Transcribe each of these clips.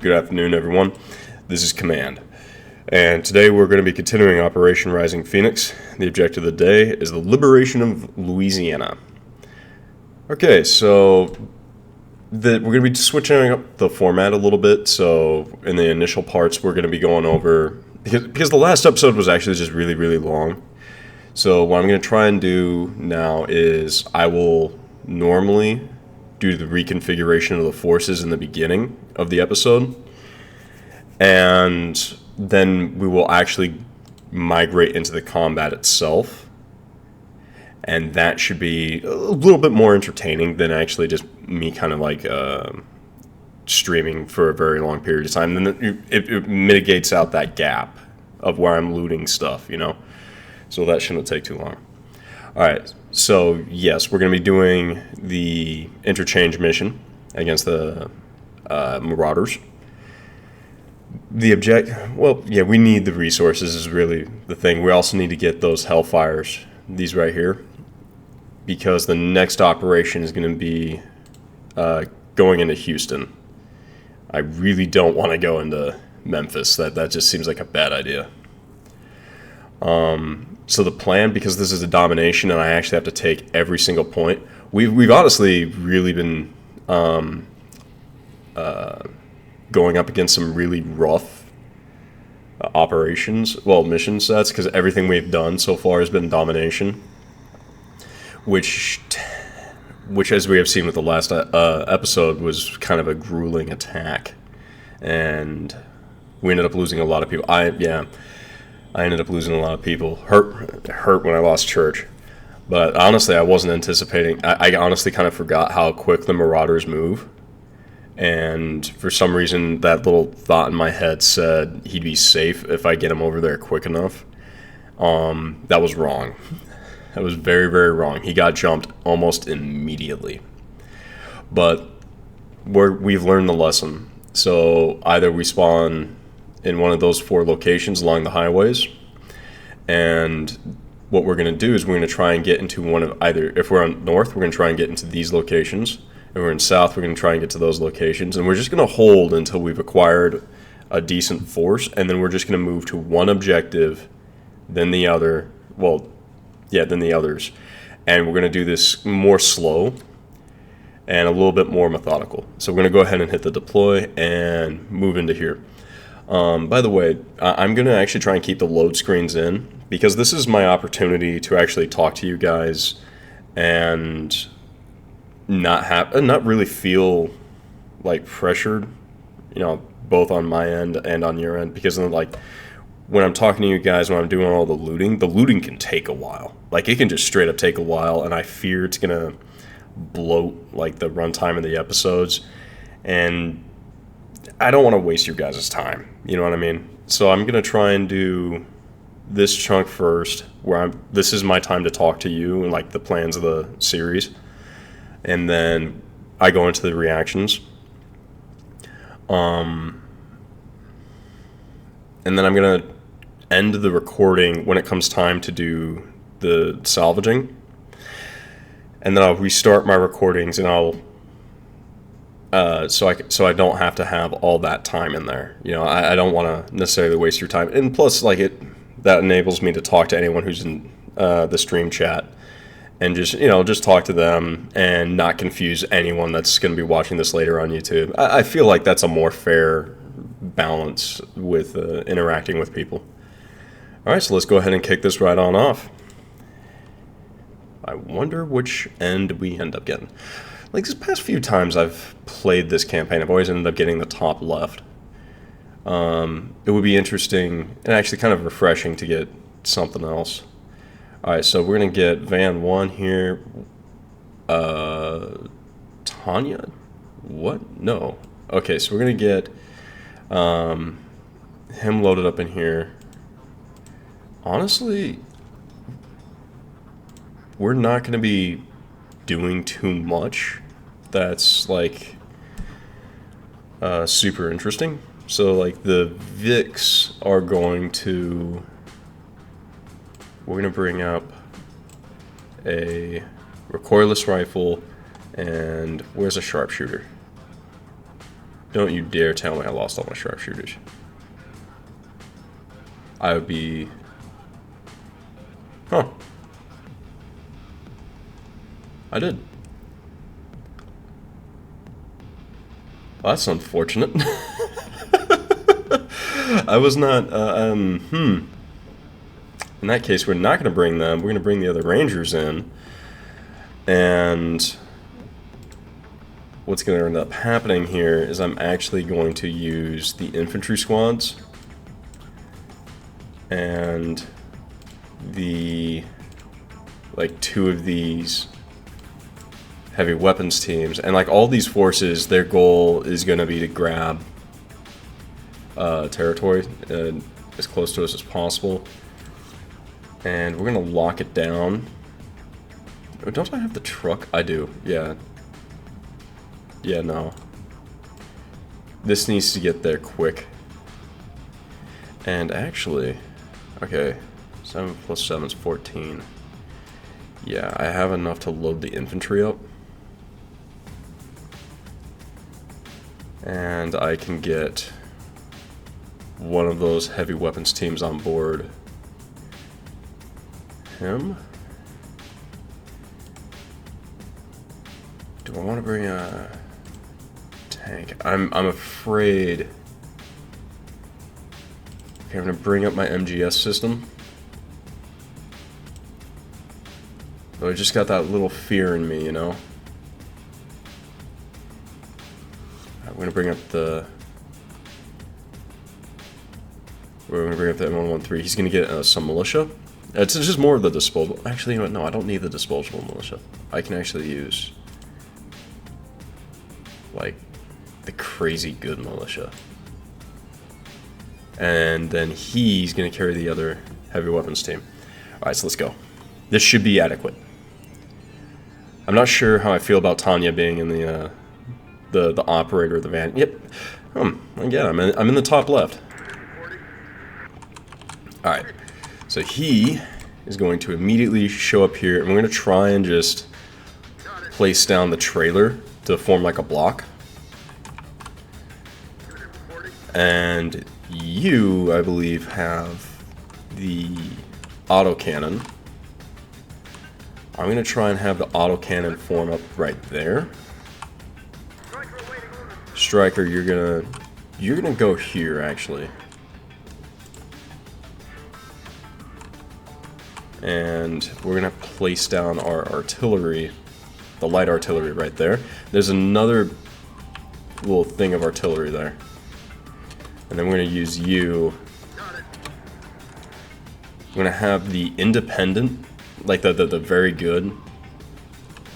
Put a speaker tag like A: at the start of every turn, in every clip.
A: Good afternoon, everyone. This is Command, and today we're going to be continuing Operation Rising Phoenix. The objective of the day is the liberation of Louisiana. Okay, so we're going to be switching up the format a little bit. So in the initial parts, we're going to be going over, because the last episode was actually just really, really long. So what I'm going to try and do now is I will normally do the reconfiguration of the forces in the beginning of the episode, and then we will actually migrate into the combat itself, and that should be a little bit more entertaining than actually just me kind of like streaming for a very long period of time. Then it mitigates out that gap of where I'm looting stuff, so that shouldn't take too long. Alright, so yes, we're going to be doing the interchange mission against the Marauders. We need the resources is really the thing. We also need to get those Hellfires, these right here, because the next operation is going to be going into Houston. I really don't want to go into Memphis. That just seems like a bad idea. So the plan, because this is a domination and I actually have to take every single point, we've honestly really been going up against some really rough mission sets, because everything we've done so far has been domination, which as we have seen with the last episode was kind of a grueling attack, and we ended up losing a lot of people. I ended up losing a lot of people. Hurt when I lost Church. But honestly, I wasn't anticipating. I honestly kind of forgot how quick the Marauders move. And for some reason, that little thought in my head said he'd be safe if I get him over there quick enough. That was wrong. That was very, very wrong. He got jumped almost immediately. But we've learned the lesson. So either we spawn in one of those 4 locations along the highways, and what we're going to do is we're going to try and get into one of either, if we're on north, we're going to try and get into these locations. If we're in south, we're going to try and get to those locations, and we're just going to hold until we've acquired a decent force, and then we're just going to move to one objective, then the other, then the others, and we're going to do this more slow and a little bit more methodical. So we're going to go ahead and hit the deploy and move into here. By the way, I'm going to actually try and keep the load screens in, because this is my opportunity to actually talk to you guys and not really feel like pressured, both on my end and on your end, because when I'm talking to you guys, when I'm doing all the looting can take a while. Like, it can just straight up take a while, and I fear it's going to bloat like the runtime of the episodes, and I don't want to waste your guys' time, you know what I mean? So I'm going to try and do this chunk first, where this is my time to talk to you and like the plans of the series, and then I go into the reactions. And then I'm going to end the recording when it comes time to do the salvaging, and then I'll restart my recordings, and I'll so I don't have to have all that time in there. I don't want to necessarily waste your time. And plus, that enables me to talk to anyone who's in the stream chat, and just talk to them and not confuse anyone that's going to be watching this later on YouTube. I feel like that's a more fair balance with interacting with people. All right, so let's go ahead and kick this right on off. I wonder which end we end up getting. Like, this past few times I've played this campaign, I've always ended up getting the top left. It would be interesting and actually kind of refreshing to get something else. Alright, so we're going to get Van 1 here. Tanya? What? No. Okay, so we're going to get him loaded up in here. Honestly, we're not going to be doing too much that's super interesting. So the Vics are going to, we're going to bring up a recoilless rifle, and where's a sharpshooter? Don't you dare tell me I lost all my sharpshooters. I would be... Huh. I did. Well, that's unfortunate. I was not, In that case, we're not going to bring them. We're going to bring the other Rangers in. And what's going to end up happening here is I'm actually going to use the infantry squads and the, like, 2 of these heavy weapons teams. And, like, all these forces, their goal is going to be to grab territory as close to us as possible. And we're going to lock it down. Oh, don't I have the truck? I do, yeah. Yeah, no. This needs to get there quick. And actually, okay, 7 plus 7 is 14. Yeah, I have enough to load the infantry up. And I can get one of those heavy weapons teams on board. Him? Do I want to bring a tank? I'm afraid. Okay, I'm gonna bring up my MGS system. But I just got that little fear in me, you know? I'm gonna bring up the... We're gonna bring up the M113. He's gonna get some militia. It's just more of the disposable. Actually, you know what? No, I don't need the disposable militia. I can actually use, like, the crazy good militia. And then he's gonna carry the other heavy weapons team. Alright, so let's go. This should be adequate. I'm not sure how I feel about Tanya being in the operator of the van. Yep. Again, I'm in the top left. Alright. So he is going to immediately show up here, and we're going to try and just place down the trailer to form like a block. And you, I believe, have the autocannon. I'm going to try and have the autocannon form up right there. Striker, you're gonna go here, actually. And we're gonna place down our artillery, the light artillery right there. There's another little thing of artillery there. And then we're gonna use you. We're gonna have the independent, like the very good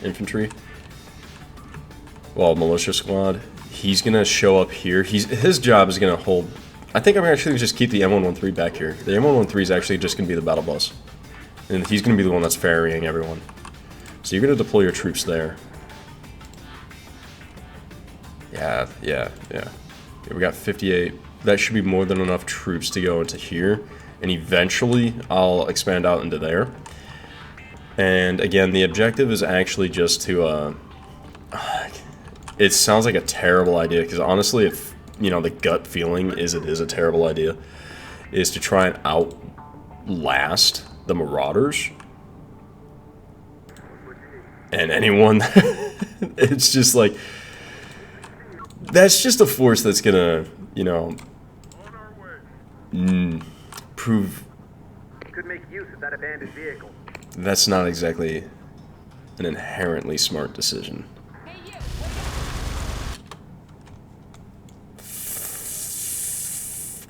A: infantry. Well, militia squad. He's gonna show up here. His job is gonna hold. I think I'm actually just keep the M113 back here. The M113 is actually just gonna be the battle bus. And he's going to be the one that's ferrying everyone. So you're going to deploy your troops there. Yeah. We got 58. That should be more than enough troops to go into here. And eventually, I'll expand out into there. And again, the objective is actually just to... it sounds like a terrible idea, because honestly, if, you know, the gut feeling is it is a terrible idea, is to try and outlast the Marauders and anyone. It's just like, that's just a force that's gonna, you know, prove.
B: Could make use of that abandoned vehicle.
A: That's not exactly an inherently smart decision.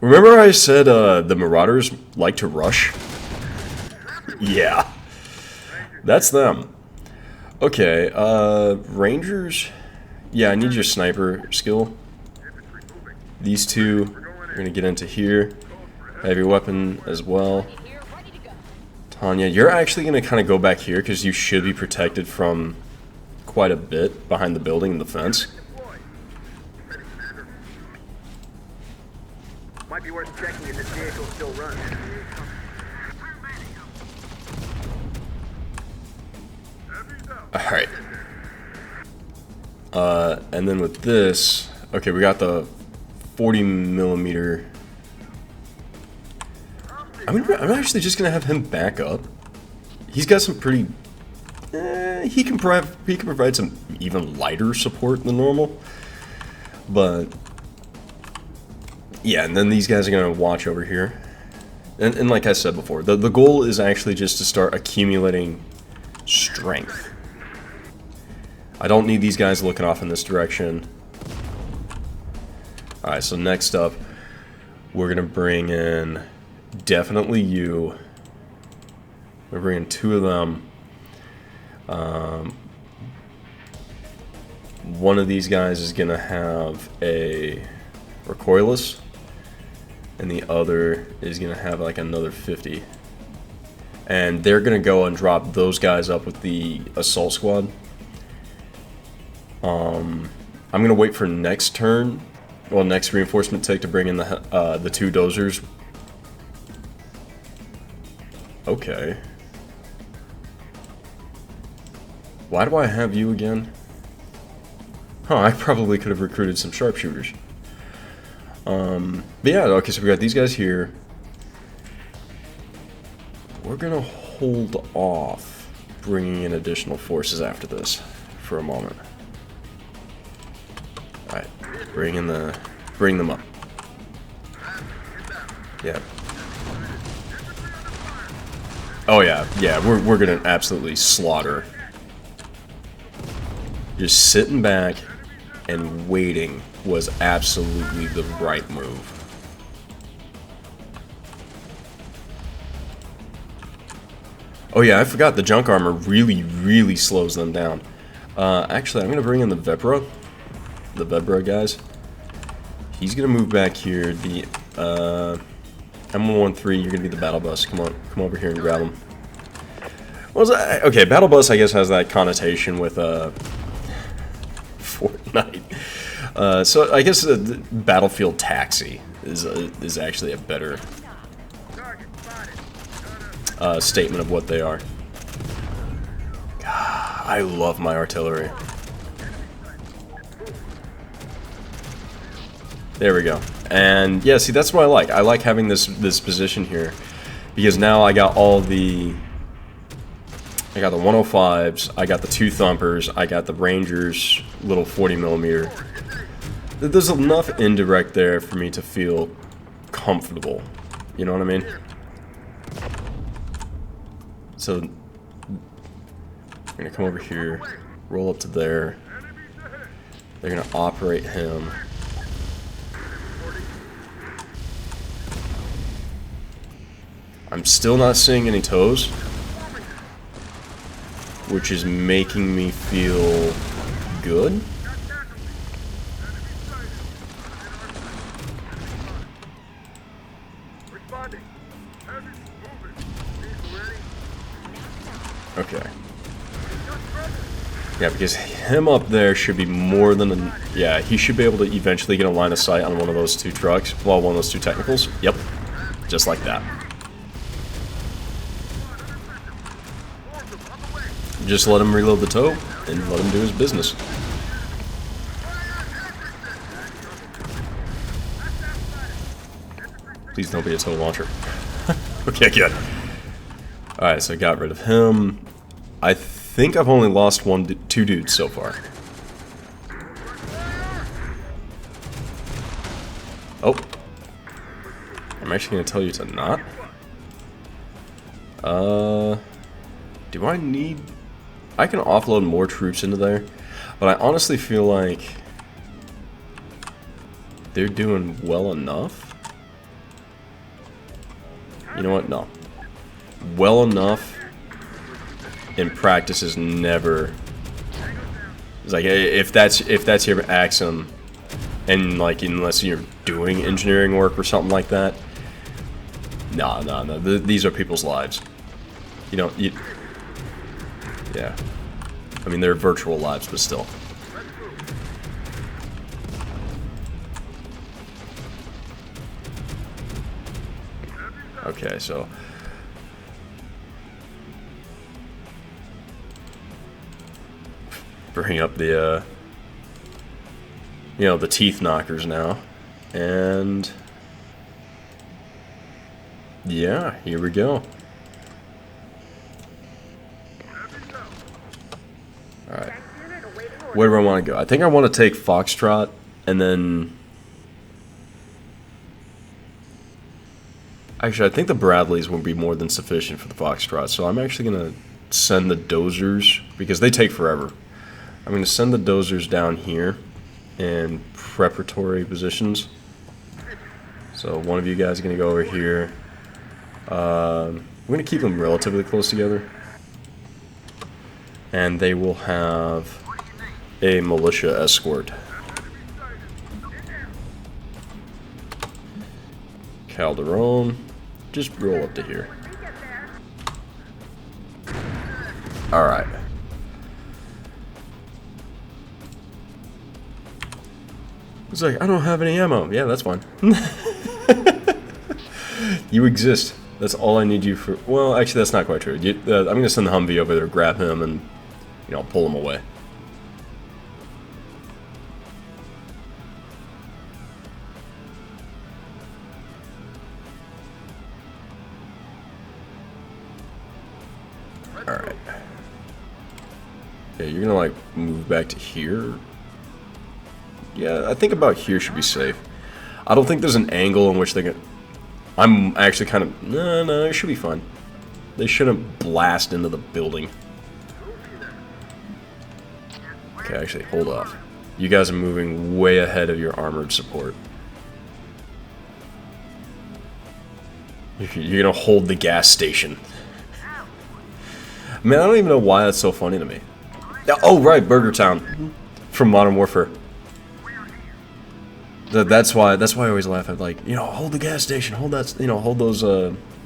A: Remember I said the Marauders like to rush? Yeah, that's them. Okay, Rangers. Yeah, I need your sniper skill. These two are gonna get into here. Heavy weapon as well. Tanya, you're actually gonna kind of go back here because you should be protected from quite a bit behind the building and the fence.
B: Might be worth checking if this vehicle still runs.
A: Alright. And then with this, Okay, we got the 40 millimeter. I'm actually just gonna have him back up. He's got some pretty. He can provide some even lighter support than normal, but yeah. And then these guys are gonna watch over here, and like I said before, the goal is actually just to start accumulating strength. I don't need these guys looking off in this direction. Alright, so next up, we're gonna bring in definitely you. We're bringing 2 of them. One of these guys is gonna have a recoilless, and the other is gonna have like another 50. And they're gonna go and drop those guys up with the assault squad. I'm gonna wait for next turn, well, next reinforcement take to bring in the 2 dozers. Okay. Why do I have you again? Huh, I probably could have recruited some sharpshooters. But yeah, okay, so we got these guys here. We're gonna hold off bringing in additional forces after this for a moment. Alright, bring them up. Yeah. Oh yeah, we're gonna absolutely slaughter. Just sitting back and waiting was absolutely the right move. Oh yeah, I forgot the junk armor really slows them down. Actually, I'm gonna bring in the Vebra guys. He's gonna move back here. The M113, you're gonna be the battle bus. Come over here and grab him. What was that? Okay, battle bus, I guess, has that connotation with Fortnite. So I guess the battlefield taxi is actually a better statement of what they are. God, I love my artillery. There we go. And yeah, see, that's what I like. I like having this position here because now I got all the. I got the 105s, I got the 2 thumpers, I got the Rangers little 40 millimeter. There's enough indirect there for me to feel comfortable. You know what I mean? So I'm gonna come over here, roll up to there. They're gonna operate him. I'm still not seeing any toes, which is making me feel good. Okay. Yeah, because him up there should be more than a... Yeah, he should be able to eventually get a line of sight on one of those 2 trucks. Well, one of those 2 technicals. Yep. Just like that. Just let him reload the tow and let him do his business. Please don't be a tow launcher. Okay, good. Alright, so I got rid of him. I think I've only lost 2 dudes so far. Oh. I'm actually going to tell you to not. Do I need... I can offload more troops into there, but I honestly feel like they're doing well enough. You know what? No. Well enough in practice is never... It's like, if that's your axiom, and like, unless you're doing engineering work or something like that, no. These are people's lives. You know, yeah. I mean, they're virtual lives, but still. Okay, so... Bring up the, you know, the teeth knockers now. And yeah, here we go. Alright. Where do I want to go? I think I want to take Foxtrot and then... Actually, I think the Bradleys will be more than sufficient for the Foxtrot, so I'm actually going to send the Dozers, because they take forever. I'm going to send the Dozers down here in preparatory positions. So one of you guys is going to go over here. We're going to keep them relatively close together. And they will have a militia escort. Calderon, just roll up to here. Alright. It's like, I don't have any ammo. Yeah, that's fine. You exist. That's all I need you for. Well, actually, that's not quite true. I'm going to send the Humvee over there, grab him, and, you know, pull him away. Alright. Yeah, you're going to, like, move back to here. Yeah, I think about here should be safe. I don't think there's an angle in which they can... I'm actually kind of... No, it should be fine. They shouldn't blast into the building. Okay, actually, hold off. You guys are moving way ahead of your armored support. You're gonna hold the gas station. Man, I don't even know why that's so funny to me. Oh, right, Burger Town. From Modern Warfare. That's why I always laugh at, like, you know, hold the gas station, hold that, you know, hold those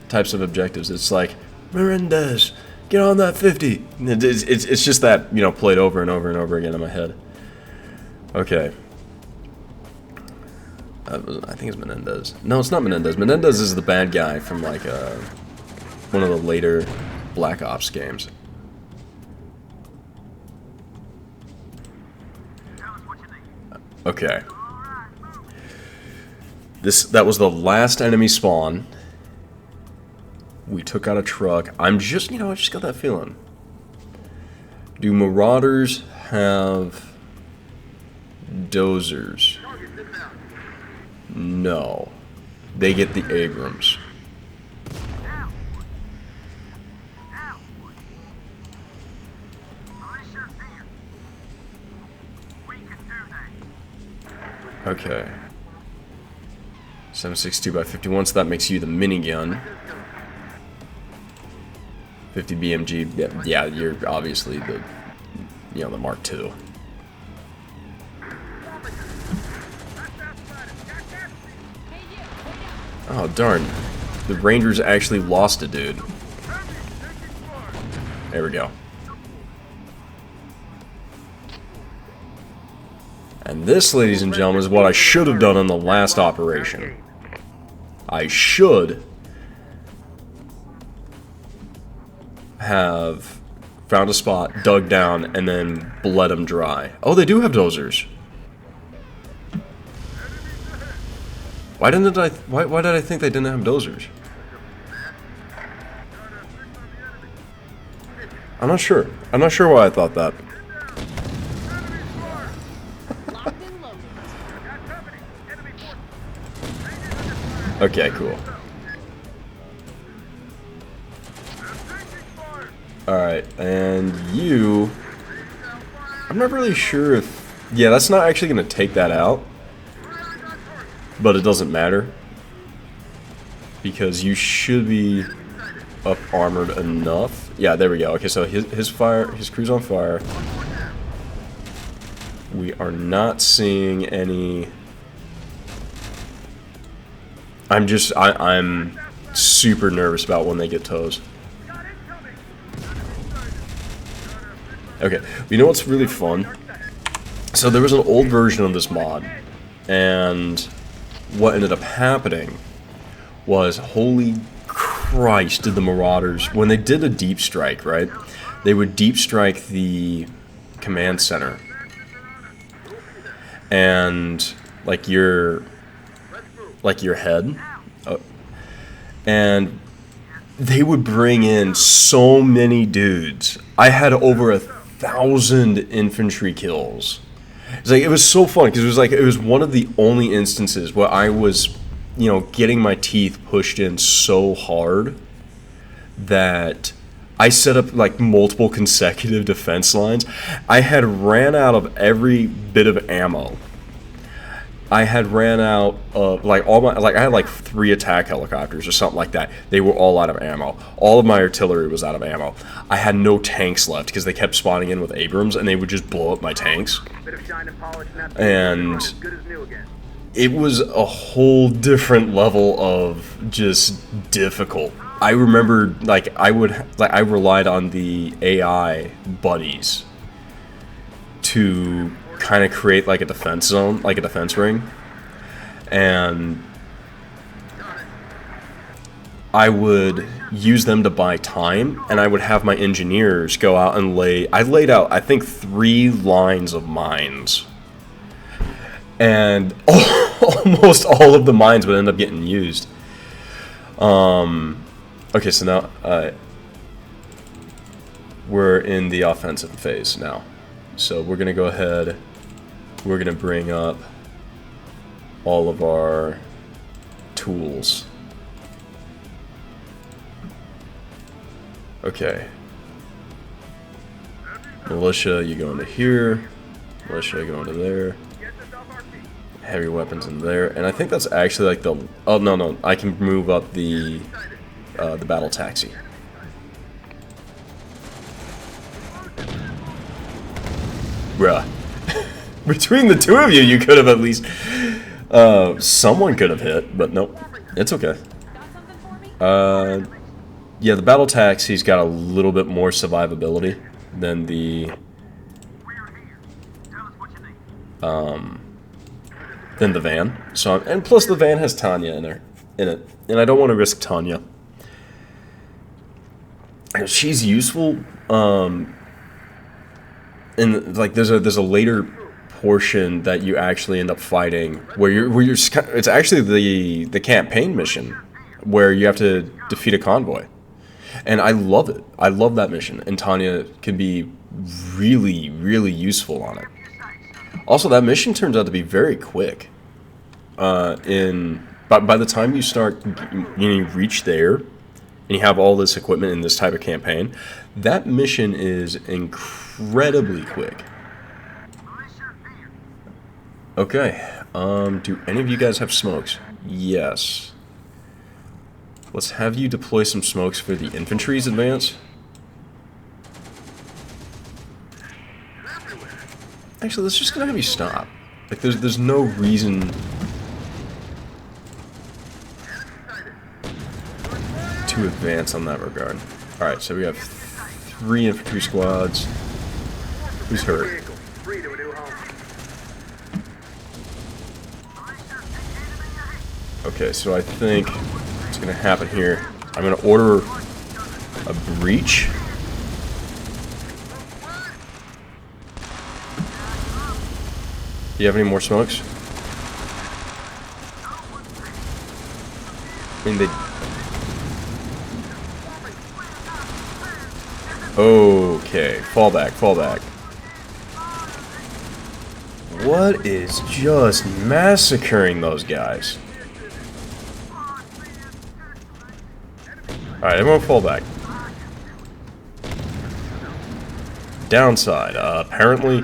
A: types of objectives. It's like, Menendez, get on that 50. It's just that, you know, played over and over and over again in my head. Okay. I think it's Menendez. No, it's not Menendez. Menendez is the bad guy from, like, one of the later Black Ops games. Okay. That was the last enemy spawn. We took out a truck. I just got that feeling. Do Marauders have Dozers? No. They get the Abrams. Okay. 7.62 by 51, so that makes you the minigun. 50 BMG, yeah, you're obviously the, you know, the Mark II. Oh, darn. The Rangers actually lost a dude. There we go. And this, ladies and gentlemen, is what I should have done in the last operation. I should have found a spot, dug down, and then bled them dry. Oh, they do have dozers. Why did I think they didn't have dozers? I'm not sure. I'm not sure why I thought that. Okay, cool. Alright, and you... I'm not really sure if... Yeah, that's not actually going to take that out. But it doesn't matter. Because you should be up armored enough. Yeah, there we go. Okay, so his crew's on fire. We are not seeing any... I'm super nervous about when they get toes. Okay, you know what's really fun? So there was an old version of this mod, and what ended up happening was, holy Christ, did the Marauders, when they did a deep strike, right? They would deep strike the command center. and like your head, and they would bring in so many dudes. I had over 1,000 infantry kills. It's like, it was so fun because it was one of the only instances where I was, getting my teeth pushed in so hard that I set up like multiple consecutive defense lines. I had ran out of every bit of ammo. I had ran out of I had like 3 attack helicopters or something like that. They were all out of ammo. All of my artillery was out of ammo. I had no tanks left because they kept spawning in with Abrams and they would just blow up my tanks. And it was a whole different level of just difficult. I remember I relied on the AI buddies to kind of create like a defense zone, like a defense ring, and I would use them to buy time, and I would have my engineers go out and I laid out, I think, 3 lines of mines, and almost all of the mines would end up getting used. Okay, so now we're in the offensive phase now. So we're going to go ahead, we're going to bring up all of our tools. Okay. Militia, you go into here. Militia, go into there. Heavy weapons in there. And I think that's actually like the... Oh, no, I can move up the battle taxi. Bruh. Between the two of you, you could have at least... someone could have hit, but nope. It's okay. Yeah, the battle taxi's got a little bit more survivability than the... than the van. So, and plus the van has Tanya in it. And I don't want to risk Tanya. She's useful, and like there's a later portion that you actually end up fighting where you're it's actually the campaign mission where you have to defeat a convoy, and I love it. I love that mission, and Tanya can be really, really useful on it. Also, that mission turns out to be very quick. By the time you start, you reach there, and you have all this equipment in this type of campaign, that mission is incredibly quick. Okay, do any of you guys have smokes? Yes. Let's have you deploy some smokes for the infantry's advance. Actually, let's just gonna have you stop. Like, there's no reason to advance on that regard. Alright, so we have 3 infantry squads. Who's hurt? Okay, so I think what's gonna happen here, I'm gonna order a breach. Do you have any more smokes? I mean, okay, fall back. What is just massacring those guys? Alright, everyone fall back. Downside, apparently...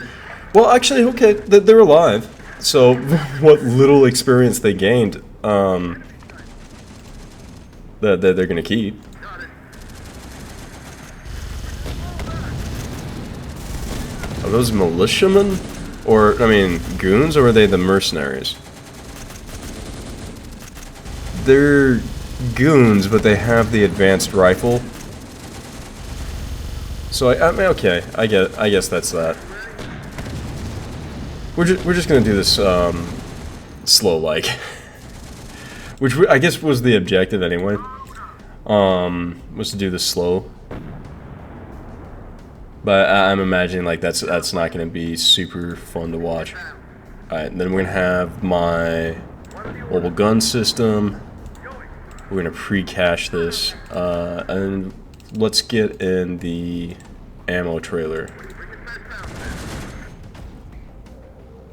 A: Well, actually, okay, they're alive. So, what little experience they gained, that they're gonna keep. Are those militiamen? Or, I mean, goons, or are they the mercenaries? They're goons, but they have the advanced rifle. So, I mean, okay, I guess that's that. We're just gonna do this, slow, like. Which I guess was the objective anyway. Was to do this slow. But I'm imagining like that's not gonna be super fun to watch. Alright, and then we're gonna have my mobile gun system. We're gonna pre-cache this, and let's get in the ammo trailer.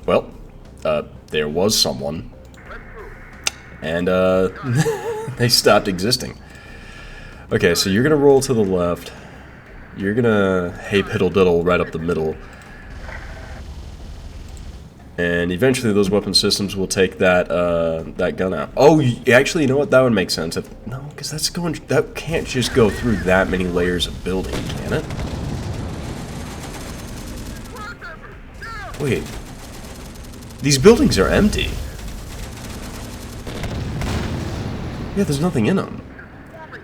A: Well, there was someone, and they stopped existing. Okay, so you're gonna roll to the left. You're gonna hey piddle diddle right up the middle. And eventually those weapon systems will take that that gun out. Oh, actually, you know what? That would make sense. No, because that can't just go through that many layers of building, can it? Wait. These buildings are empty. Yeah, there's nothing in them.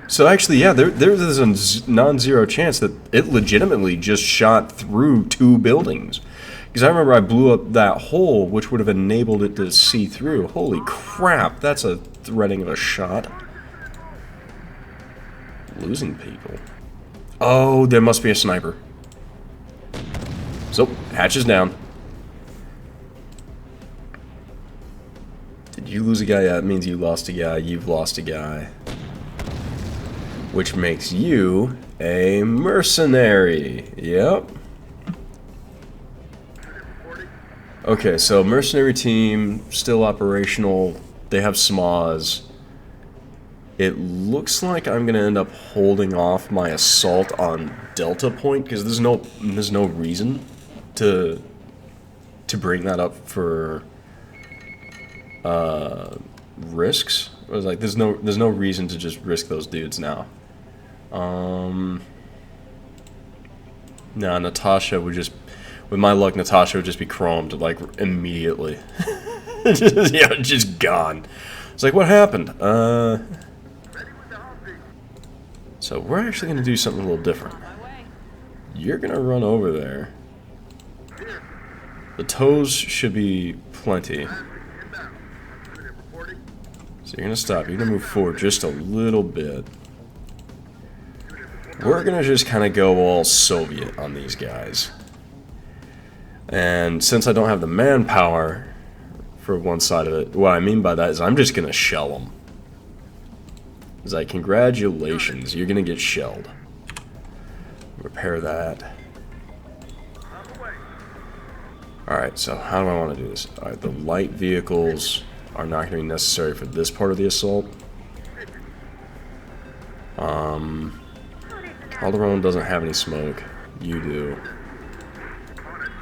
A: So actually, yeah, there's a non-zero chance that it legitimately just shot through 2 buildings. Because I remember I blew up that hole, which would have enabled it to see through. Holy crap, that's a threading of a shot. Losing people. Oh, there must be a sniper. So, hatch is down. Did you lose a guy? Yeah, that means you lost a guy. You've lost a guy. Which makes you a mercenary. Yep. Okay, so mercenary team, still operational. They have SMAs. It looks like I'm gonna end up holding off my assault on Delta Point because there's no reason to bring that up for risks. I was like, there's no reason to just risk those dudes now. No, Natasha would just. With my luck, Natasha would just be chromed, like, immediately. just gone. It's like, what happened? So we're actually going to do something a little different. You're going to run over there. The toes should be plenty. So you're going to stop. You're going to move forward just a little bit. We're going to just kind of go all Soviet on these guys. And since I don't have the manpower for one side of it, what I mean by that is I'm just going to shell them. It's like, congratulations, you're going to get shelled. Repair that. Alright, so how do I want to do this? Alright, the light vehicles are not going to be necessary for this part of the assault. Calderon doesn't have any smoke. You do.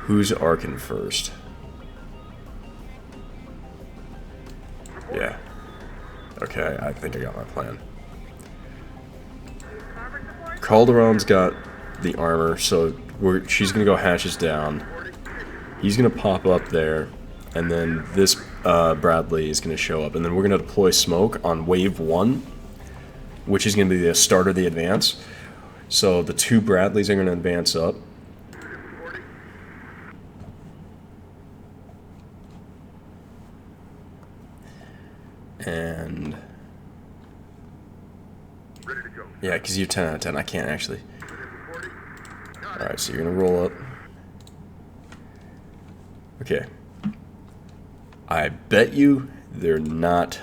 A: Who's arcing first? Yeah. Okay, I think I got my plan. Calderon's got the armor, so she's gonna go hatches down. He's gonna pop up there, and then this Bradley is gonna show up, and then we're gonna deploy smoke on wave 1, which is gonna be the start of the advance. So the 2 Bradleys are gonna advance up. And yeah, because you're 10 out of 10, I can't actually. Alright, so you're gonna roll up. Okay. I bet you they're not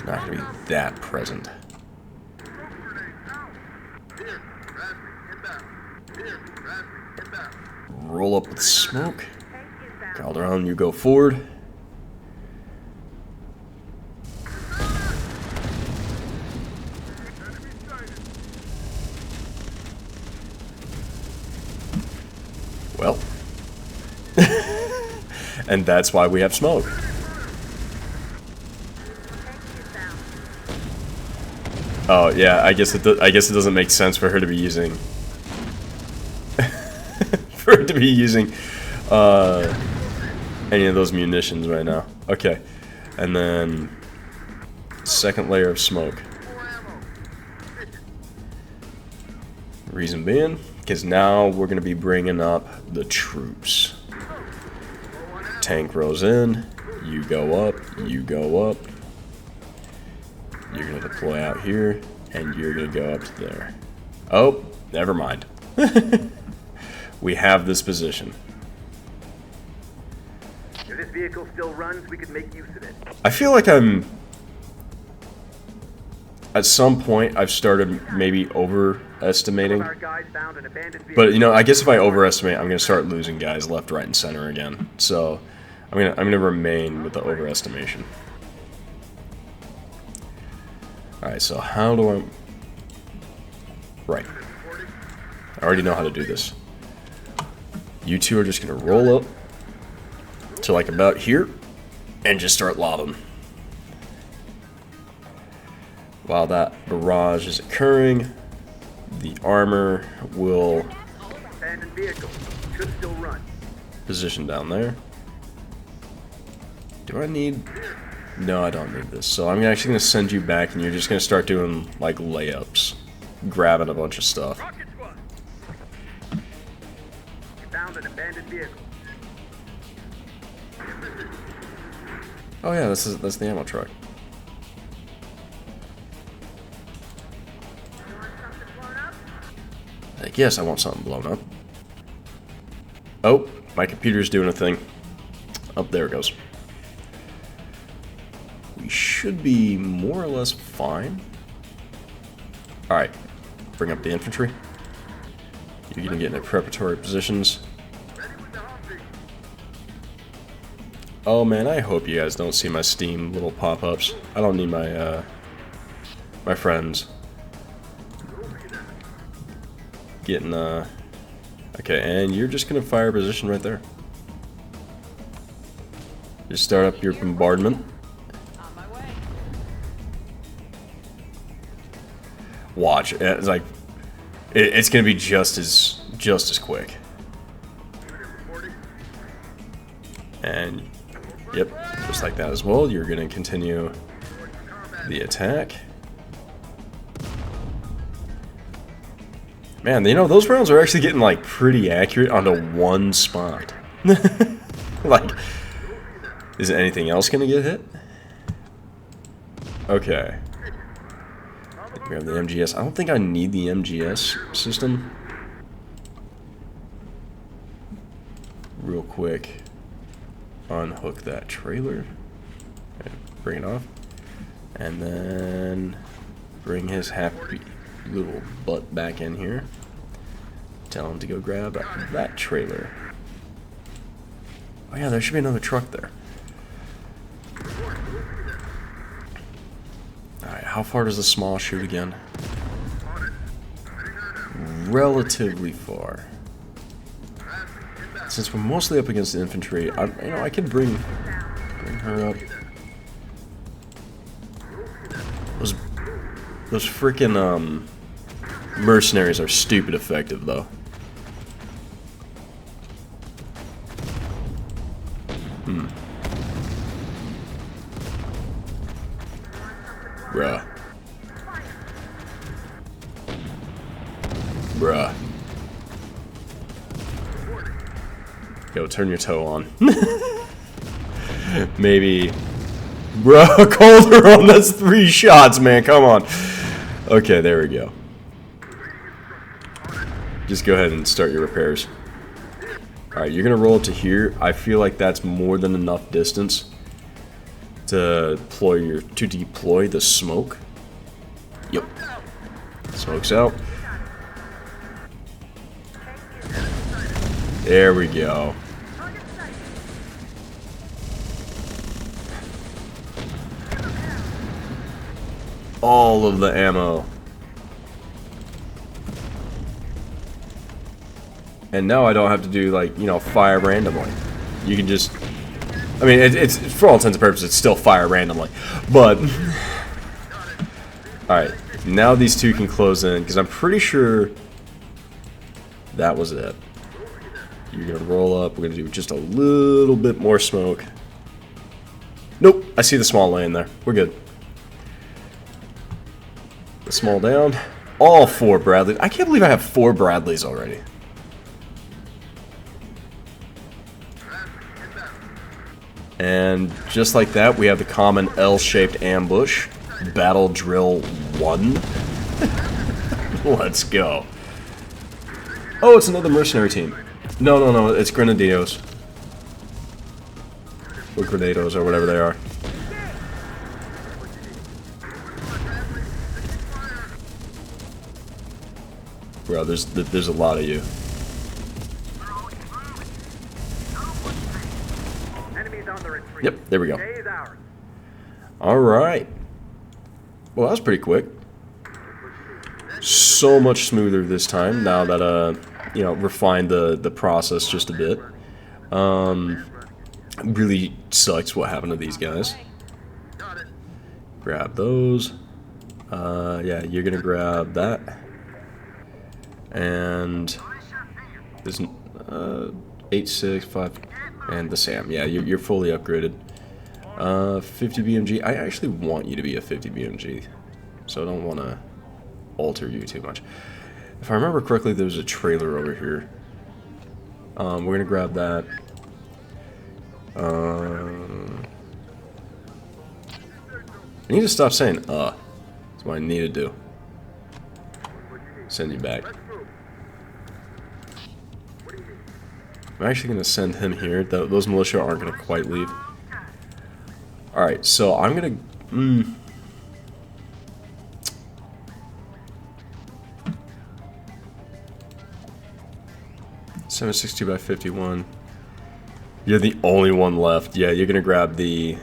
A: gonna be that present. Roll up with smoke. Calderon, you go forward. Well. And that's why we have smoke. Oh, yeah, I guess it doesn't make sense for her to be using... for her to be using... any of those munitions right now. Okay. And then... second layer of smoke. Reason being, because now we're going to be bringing up the troops. Tank rows in, you go up, you go up. You're going to deploy out here, and you're going to go up to there. Oh, never mind. We have this position.
B: If this vehicle still runs, we could make use of it.
A: I feel like I'm... At some point, I've started maybe overestimating.
B: Our guys found an abandoned vehicle.
A: But, you know, I guess if I overestimate, I'm going to start losing guys left, right, and center again. So, I'm gonna remain with the overestimation. Alright, so how do I... Right. I already know how to do this. You two are just going to roll up to like about here and just start lobbing. While that barrage is occurring, the armor will
B: Abandoned vehicle. Should still run.
A: position down there. Do I need... No, I don't need this. So I'm actually going to send you back and you're just going to start doing like layups. Grabbing a bunch of stuff.
B: Rocket squad. We found an abandoned vehicle.
A: Oh yeah, that's the ammo truck. Like, yes, I want something blown up. Oh, my computer's doing a thing. Oh, there it goes. We should be more or less fine. Alright, bring up the infantry. You're gonna get into preparatory positions. Oh man, I hope you guys don't see my Steam little pop-ups. I don't need my, my friends getting, okay, and you're just gonna fire position right there. Just start up your bombardment.
C: On my way.
A: Watch, it's like, it's gonna be just as quick. And, yep, just like that as well, you're gonna continue the attack. Man, you know, those rounds are actually getting, like, pretty accurate onto one spot. Like, is anything else gonna get hit? Okay. We have the MGS. I don't think I need the MGS system. Real quick. Unhook that trailer. And bring it off. And then bring his happy little butt back in here. Tell him to go grab that trailer. Oh yeah, there should be another truck there. Alright, how far does the small shoot again? Relatively far. Since we're mostly up against the infantry, I can bring her up. Those freaking mercenaries are stupid effective though. Bruh. Bruh. Yo, turn your toe on. Maybe. Bruh, colder on, that's 3 shots, man, come on. Okay, there we go. Just go ahead and start your repairs. Alright, you're gonna roll up to here. I feel like that's more than enough distance to deploy the smoke. Yep. Smoke's out. There we go. All of the ammo. And now I don't have to do, like, you know, fire randomly. You can just... I mean, it's for all intents and purposes, it's still fire randomly. But... Alright, now these two can close in, because I'm pretty sure that was it. You're going to roll up, we're going to do just a little bit more smoke. Nope, I see the small lane there. We're good. The small down. All 4 Bradleys. I can't believe I have 4 Bradleys already. And just like that, we have the common L-shaped ambush. Battle Drill 1. Let's go. Oh, it's another mercenary team. No, it's Grenadiers. Or grenados, or whatever they are. Bro, there's a lot of you.
B: Enemies on the retreat.
A: Yep, there we go.
B: Day is ours.
A: Alright. Well, that was pretty quick. So much smoother this time, now that, you know, refined the process just a bit. Really sucks what happened to these guys. Grab those. Yeah, you're gonna grab that. And there's 8, 6, 5, and the SAM. Yeah, you're fully upgraded. 50 BMG. I actually want you to be a 50 BMG, so I don't want to alter you too much. If I remember correctly, there's a trailer over here. We're gonna grab that. I need to stop saying That's what I need to do. Send you back. I'm actually going to send him here. Those militia aren't going to quite leave. Alright, so I'm going to... 760 by 51. You're the only one left. Yeah, you're going to grab the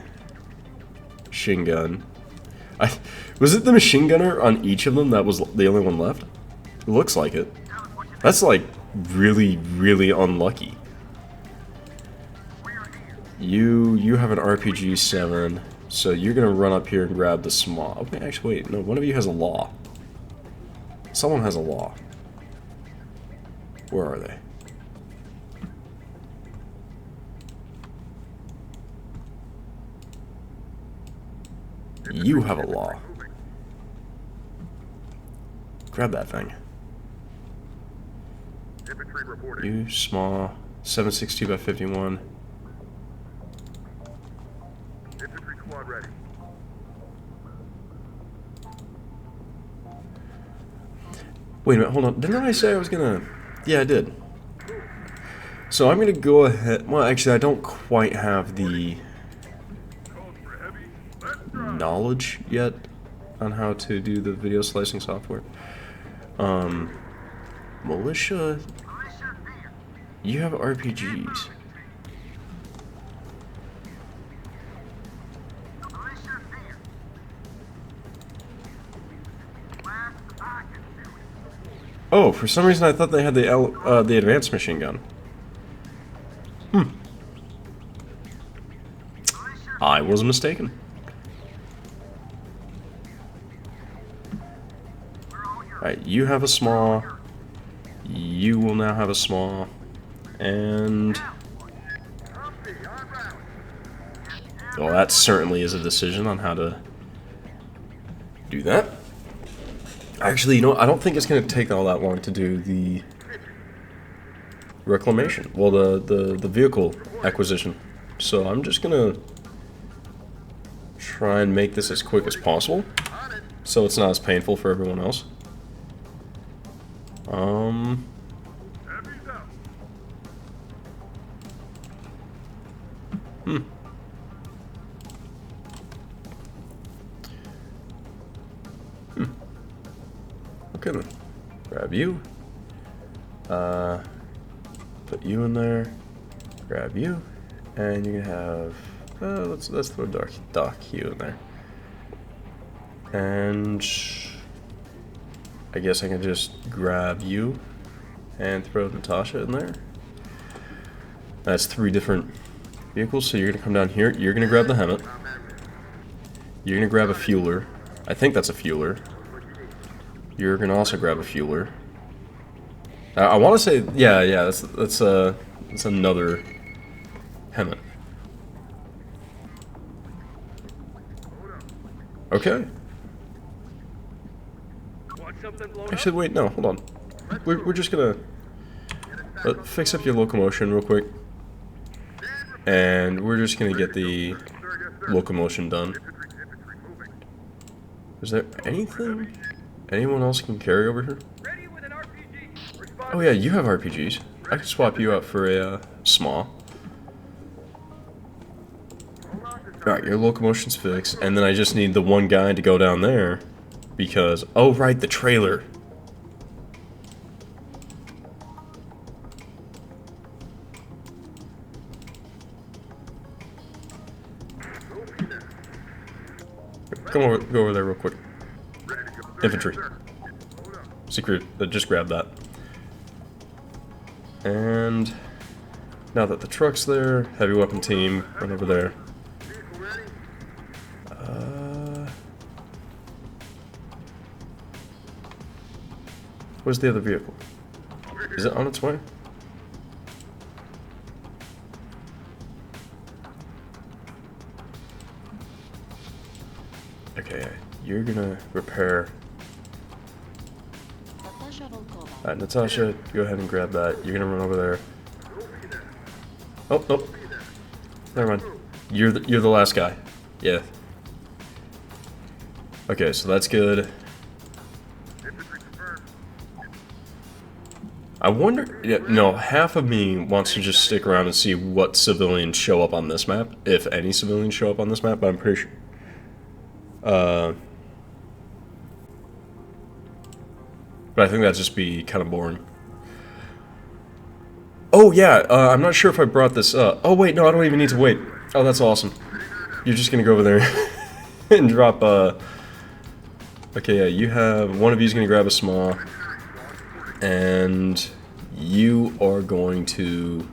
A: machine gun. Was it the machine gunner on each of them that was the only one left? It looks like it. That's like really, really unlucky. You have an RPG 7, so you're gonna run up here and grab the small. Okay, actually, wait, no, one of you has a law. Someone has a law. Where are they? You have a law. Grab that thing. You small 762 by 51.
B: Infantry squad ready.
A: Wait a minute, hold on. Didn't I say I was gonna... Yeah, I did. So I'm gonna go ahead... Well, actually, I don't quite have the knowledge yet on how to do the video slicing software. Militia... You have RPGs. Oh, for some reason I thought they had the advanced machine gun. I was mistaken. Alright, you have a small. You will now have a small. And... well, that certainly is a decision on how to do that. Actually, you know, I don't think it's going to take all that long to do the reclamation. Well, the vehicle acquisition. So I'm just going to try and make this as quick as possible, so it's not as painful for everyone else. Okay then. Grab you. Put you in there. Grab you. And you're gonna have let's throw Doc Hugh in there. And I guess I can just grab you and throw Natasha in there. That's 3 different vehicles, so you're gonna come down here, you're gonna grab the Hemet. You're gonna grab a fueler. I think that's a fueler. You're gonna also grab a fueler. I want to say, yeah, that's another Hemet. Okay. Actually, wait, no, hold on. We're just gonna fix up your locomotion real quick, and we're just gonna get the locomotion done. Is there anything anyone else can carry over here? Oh yeah, you have RPGs. I can swap you out for a small. Alright, your locomotion's fixed, and then I just need the one guy to go down there, because... Oh, right, the trailer. Go over there real quick. Infantry. Secret, just grab that. And... Now that the truck's there, heavy weapon team, run over there. Where's the other vehicle? Is it on its way? Okay, you're gonna repair. Alright, Natasha, go ahead and grab that. You're gonna run over there. Oh, oh. Never mind. You're the last guy. Yeah. Okay, so that's good. I wonder... Yeah, no, half of me wants to just stick around and see what civilians show up on this map. If any civilians show up on this map, but I'm pretty sure... But I think that'd just be kind of boring. Oh, yeah, I'm not sure if I brought this up. Oh, wait, no, I don't even need to wait. Oh, that's awesome. You're just gonna go over there and drop, Okay, yeah, you have... One of you's gonna grab a small. And you are going to...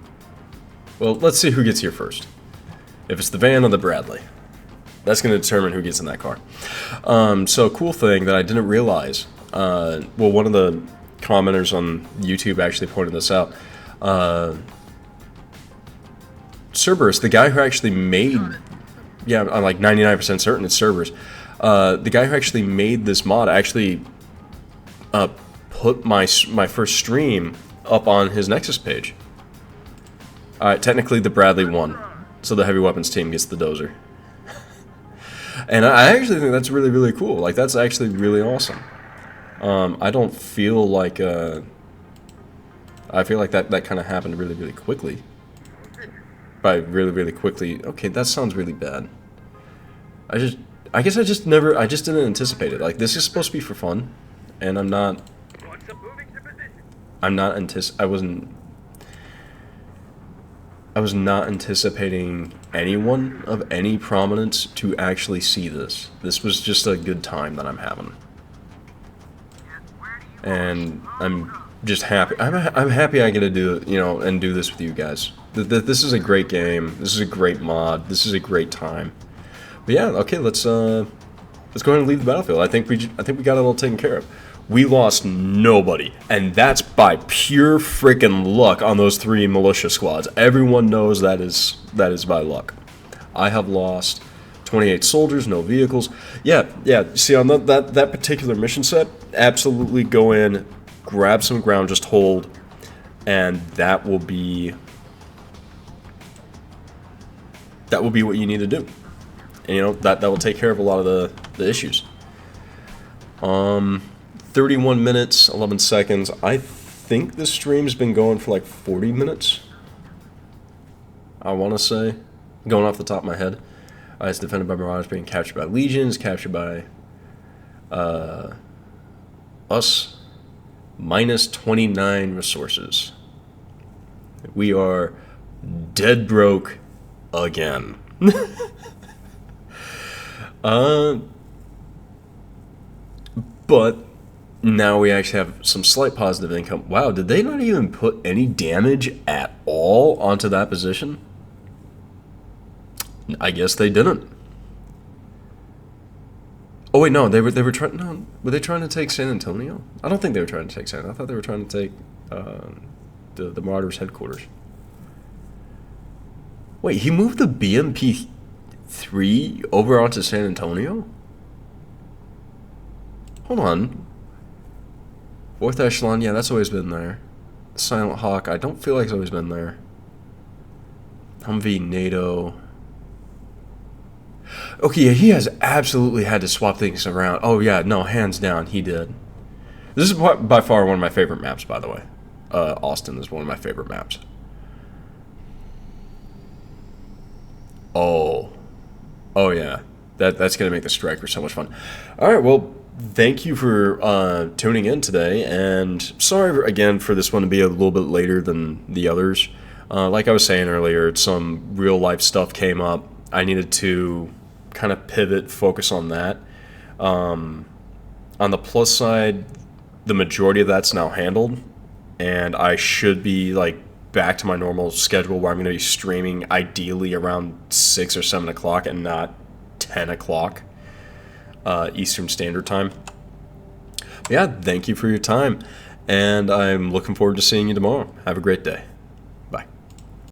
A: Well, let's see who gets here first. If it's the van or the Bradley. That's going to determine who gets in that car. So, cool thing that I didn't realize. Well, one of the commenters on YouTube actually pointed this out. Cerberus, the guy who actually made... Yeah, I'm like 99% certain it's Cerberus. The guy who actually made this mod actually... put my first stream up on his Nexus page. Alright, technically the Bradley won. So the heavy weapons team gets the dozer. And I actually think that's really, really cool. Like, that's actually really awesome. I don't feel like, I feel like that kind of happened really, really quickly. By really, really quickly... Okay, that sounds really bad. I guess I just didn't anticipate it. Like, this is supposed to be for fun. And I was not anticipating anyone of any prominence to actually see this. This was just a good time that I'm having. And I'm just happy. I'm happy I get to do it, you know, and do this with you guys. This is a great game. This is a great mod. This is a great time. But yeah, okay, let's go ahead and leave the battlefield. I think we got it all taken care of. We lost nobody, and that's by pure freaking luck on those 3 militia squads. Everyone knows that is by luck. I have lost 28 soldiers, no vehicles. Yeah. See, on that particular mission set, absolutely go in, grab some ground, just hold, and that will be what you need to do. And you know that will take care of a lot of the issues. 31 minutes, 11 seconds. I think this stream's been going for like 40 minutes. I want to say. Going off the top of my head. It's defended by Marauders, being captured by legions, captured by us. Minus 29 resources. We are dead broke again. But now we actually have some slight positive income. Wow, did they not even put any damage at all onto that position? I guess they didn't. Oh wait, no, they were trying. No, were they trying to take San Antonio? I don't think they were trying to take San. I thought they were trying to take the Marauders headquarters. Wait, he moved the BMP-3 over onto San Antonio? Hold on. 4th Echelon, yeah, that's always been there. Silent Hawk, I don't feel like it's always been there. Humvee, NATO. Okay, yeah, he has absolutely had to swap things around. Oh, yeah, no, hands down, he did. This is by far one of my favorite maps, by the way. Austin is one of my favorite maps. Oh, Oh yeah, that's gonna make the striker so much fun. All right, well, thank you for tuning in today, and sorry again for this one to be a little bit later than the others. Like I was saying earlier, some real life stuff came up. I needed to kind of pivot, focus on that. On the plus side, the majority of that's now handled, and I should be like back to my normal schedule where I'm going to be streaming ideally around 6 or 7 o'clock and not 10 o'clock Eastern Standard Time. But yeah, thank you for your time, and I'm looking forward to seeing you tomorrow. Have a great day.